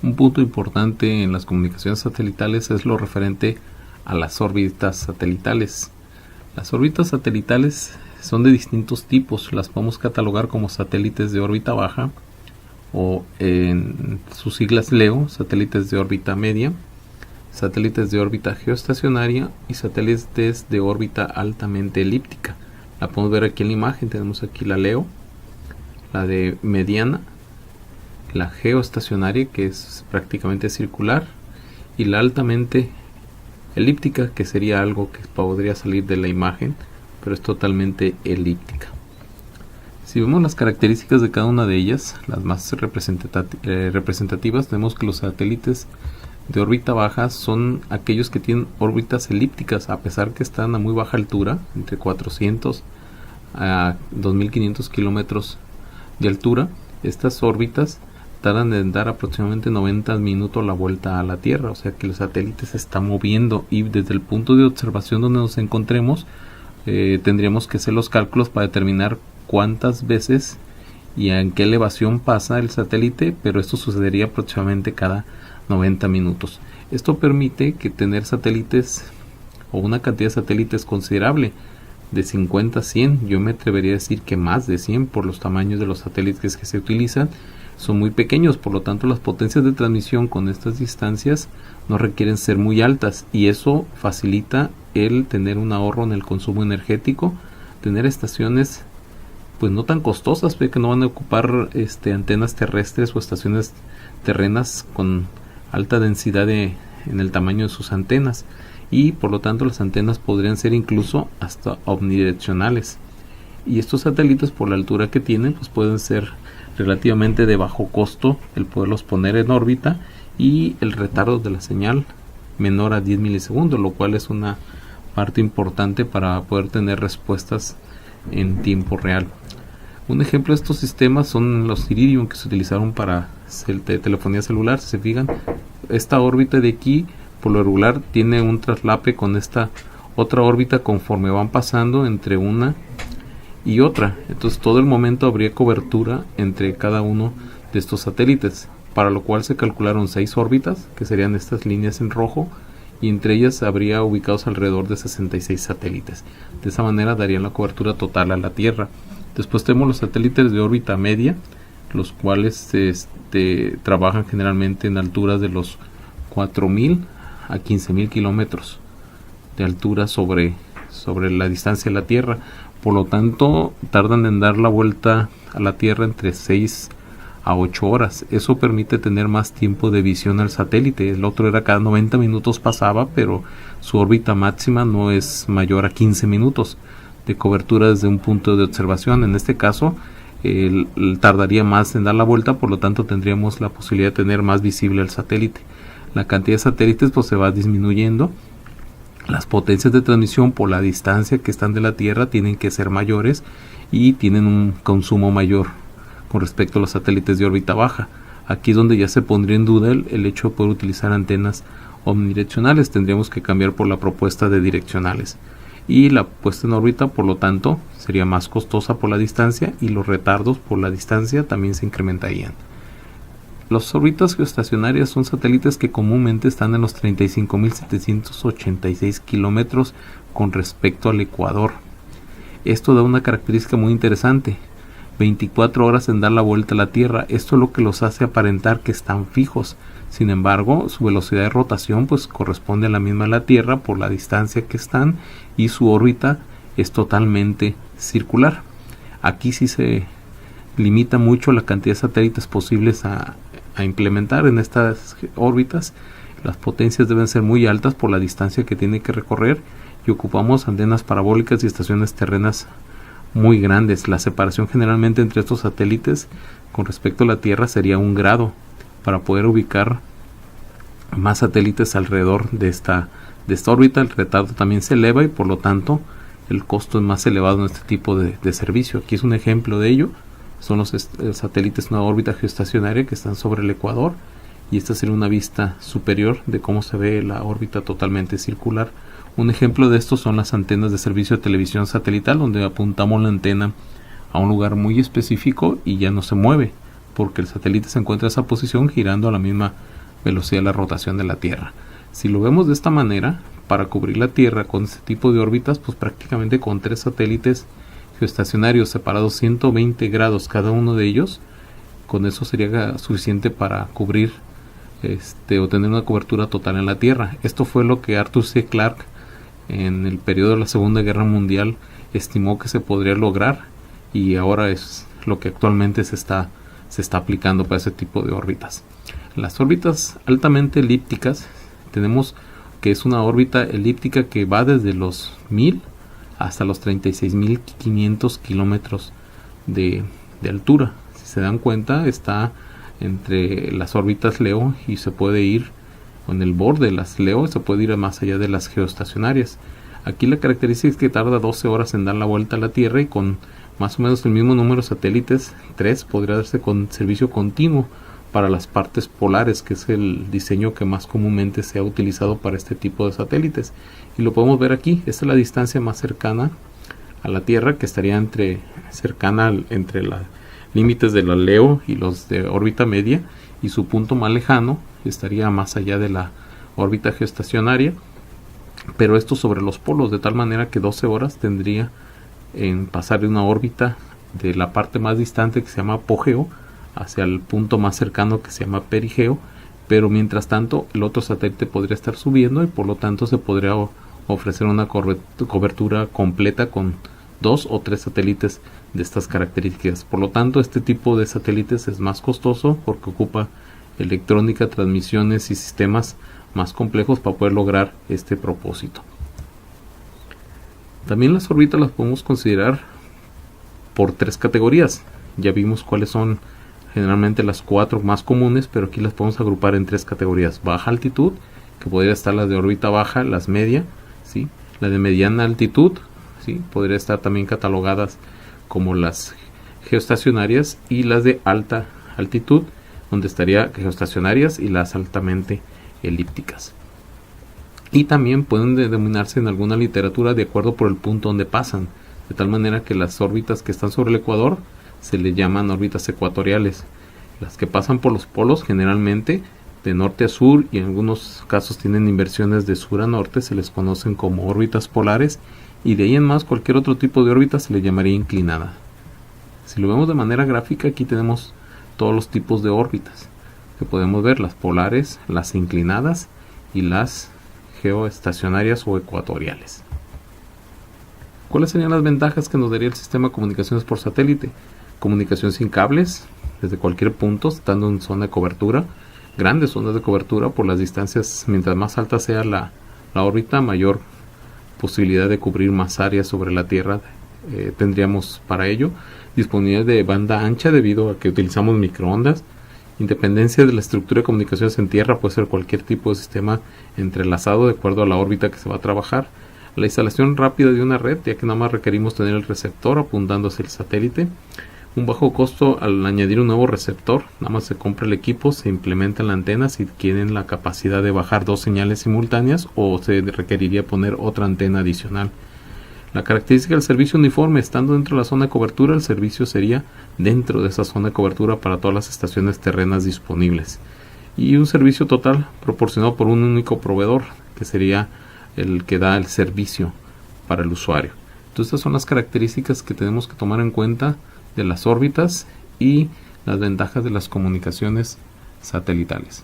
Un punto importante en las comunicaciones satelitales es lo referente a las órbitas satelitales. Las órbitas satelitales son de distintos tipos, las podemos catalogar como satélites de órbita baja o en sus siglas LEO, satélites de órbita media, satélites de órbita geoestacionaria y satélites de órbita altamente elíptica. La podemos ver aquí en la imagen, tenemos aquí la LEO, la de mediana, la geoestacionaria, que es prácticamente circular, y la altamente elíptica, que sería algo que podría salir de la imagen, pero es totalmente elíptica. Si vemos las características de cada una de ellas, las más representativas, tenemos que los satélites de órbita baja son aquellos que tienen órbitas elípticas, a pesar que están a muy baja altura, entre 400 a 2500 kilómetros de altura. Estas órbitas tardan en dar aproximadamente 90 minutos la vuelta a la Tierra, o sea que el satélite se está moviendo, y desde el punto de observación donde nos encontremos tendríamos que hacer los cálculos para determinar cuántas veces y en qué elevación pasa el satélite, pero esto sucedería aproximadamente cada 90 minutos. Esto permite que tener satélites o una cantidad de satélites considerable, de 50 a 100, yo me atrevería a decir que más de 100, por los tamaños de los satélites que se utilizan, son muy pequeños, por lo tanto las potencias de transmisión con estas distancias no requieren ser muy altas, y eso facilita el tener un ahorro en el consumo energético, tener estaciones pues no tan costosas, que no van a ocupar antenas terrestres o estaciones terrenas con alta densidad en el tamaño de sus antenas, y por lo tanto las antenas podrían ser incluso hasta omnidireccionales, y estos satélites, por la altura que tienen, pues pueden ser relativamente de bajo costo el poderlos poner en órbita, y el retardo de la señal menor a 10 milisegundos, lo cual es una parte importante para poder tener respuestas en tiempo real. Un ejemplo de estos sistemas son los Iridium, que se utilizaron para telefonía celular. Si se fijan, esta órbita de aquí por lo regular tiene un traslape con esta otra órbita conforme van pasando entre una y otra, entonces todo el momento habría cobertura entre cada uno de estos satélites, para lo cual se calcularon 6 órbitas, que serían estas líneas en rojo, y entre ellas habría ubicados alrededor de 66 satélites. De esa manera darían la cobertura total a la Tierra. Después tenemos los satélites de órbita media, los cuales trabajan generalmente en alturas de los 4000 a 15000 kilómetros de altura sobre la distancia de la Tierra. Por lo tanto, tardan en dar la vuelta a la Tierra entre 6 a 8 horas. Eso permite tener más tiempo de visión al satélite. El otro era cada 90 minutos pasaba, pero su órbita máxima no es mayor a 15 minutos de cobertura desde un punto de observación. En este caso, tardaría más en dar la vuelta, por lo tanto tendríamos la posibilidad de tener más visible el satélite. La cantidad de satélites pues se va disminuyendo. Las potencias de transmisión, por la distancia que están de la Tierra, tienen que ser mayores y tienen un consumo mayor con respecto a los satélites de órbita baja. Aquí es donde ya se pondría en duda el hecho de poder utilizar antenas omnidireccionales. Tendríamos que cambiar por la propuesta de direccionales, y la puesta en órbita por lo tanto sería más costosa por la distancia, y los retardos por la distancia también se incrementarían. Las órbitas geoestacionarias son satélites que comúnmente están en los 35.786 kilómetros con respecto al ecuador. Esto da una característica muy interesante: 24 horas en dar la vuelta a la Tierra. Esto es lo que los hace aparentar que están fijos. Sin embargo, su velocidad de rotación pues corresponde a la misma de la Tierra por la distancia que están, y su órbita es totalmente circular. Aquí sí se limita mucho la cantidad de satélites posibles a implementar en estas órbitas. Las potencias deben ser muy altas por la distancia que tiene que recorrer, y ocupamos antenas parabólicas y estaciones terrenas muy grandes. La separación generalmente entre estos satélites con respecto a la Tierra sería 1 grado, para poder ubicar más satélites alrededor de esta órbita. El retardo también se eleva, y por lo tanto el costo es más elevado en este tipo de servicio. Aquí es un ejemplo de ello. Son los satélites de una órbita geoestacionaria que están sobre el ecuador, y esta sería una vista superior de cómo se ve la órbita totalmente circular. Un ejemplo de esto son las antenas de servicio de televisión satelital, donde apuntamos la antena a un lugar muy específico y ya no se mueve. porque el satélite se encuentra en esa posición girando a la misma velocidad de la rotación de la Tierra. Si lo vemos de esta manera, para cubrir la Tierra con este tipo de órbitas, pues prácticamente con 3 satélites geoestacionarios separados 120 grados cada uno de ellos, con eso sería suficiente para cubrir o tener una cobertura total en la Tierra. Esto fue lo que Arthur C. Clarke en el periodo de la Segunda Guerra Mundial estimó que se podría lograr, y ahora es lo que actualmente se está aplicando para ese tipo de órbitas. Las órbitas altamente elípticas tenemos que es una órbita elíptica que va desde los 1000 hasta los 36.500 kilómetros de altura. Si se dan cuenta, está entre las órbitas Leo y se puede ir en el borde de las Leo, se puede ir más allá de las geoestacionarias. Aquí la característica es que tarda 12 horas en dar la vuelta a la Tierra, y con más o menos el mismo número de satélites, 3, podría darse con servicio continuo para las partes polares, que es el diseño que más comúnmente se ha utilizado para este tipo de satélites. Y lo podemos ver aquí. Esta es la distancia más cercana a la Tierra, que estaría entre los límites de la Leo y los de órbita media, y su punto más lejano estaría más allá de la órbita geoestacionaria, pero esto sobre los polos, de tal manera que 12 horas tendría en pasar de una órbita de la parte más distante, que se llama apogeo, hacia el punto más cercano, que se llama perigeo. Pero mientras tanto el otro satélite podría estar subiendo, y por lo tanto se podría ofrecer una cobertura completa con 2 o 3 satélites de estas características. Por lo tanto, este tipo de satélites es más costoso porque ocupa electrónica, transmisiones y sistemas más complejos para poder lograr este propósito. También las órbitas las podemos considerar por 3 categorías. Ya vimos cuáles son generalmente las 4 más comunes, pero aquí las podemos agrupar en 3 categorías. Baja altitud, que podría estar las de órbita baja, las media, ¿sí? La de mediana altitud, ¿sí? Podría estar también catalogadas como las geoestacionarias, y las de alta altitud, donde estaría geoestacionarias y las altamente elípticas. Y también pueden denominarse en alguna literatura de acuerdo por el punto donde pasan, de tal manera que las órbitas que están sobre el ecuador se les llaman órbitas ecuatoriales. Las que pasan por los polos, generalmente de norte a sur, y en algunos casos tienen inversiones de sur a norte, se les conocen como órbitas polares, y de ahí en más cualquier otro tipo de órbita se le llamaría inclinada. Si lo vemos de manera gráfica, aquí tenemos todos los tipos de órbitas que podemos ver: las polares, las inclinadas y las geoestacionarias o ecuatoriales. ¿Cuáles serían las ventajas que nos daría el sistema de comunicaciones por satélite? Comunicación sin cables desde cualquier punto, estando en zona de cobertura, grandes zonas de cobertura por las distancias. Mientras más alta sea la órbita, mayor posibilidad de cubrir más áreas sobre la Tierra tendríamos para ello. Disponibilidad de banda ancha debido a que utilizamos microondas. Independencia de la estructura de comunicaciones en tierra, puede ser cualquier tipo de sistema entrelazado de acuerdo a la órbita que se va a trabajar. La instalación rápida de una red, ya que nada más requerimos tener el receptor apuntando hacia el satélite. Un bajo costo al añadir un nuevo receptor, nada más se compra el equipo, se implementa en la antena si tienen la capacidad de bajar 2 señales simultáneas, o se requeriría poner otra antena adicional. La característica del servicio uniforme: estando dentro de la zona de cobertura, el servicio sería dentro de esa zona de cobertura para todas las estaciones terrenas disponibles. Y un servicio total proporcionado por un único proveedor, que sería el que da el servicio para el usuario. Entonces, estas son las características que tenemos que tomar en cuenta de las órbitas y las ventajas de las comunicaciones satelitales.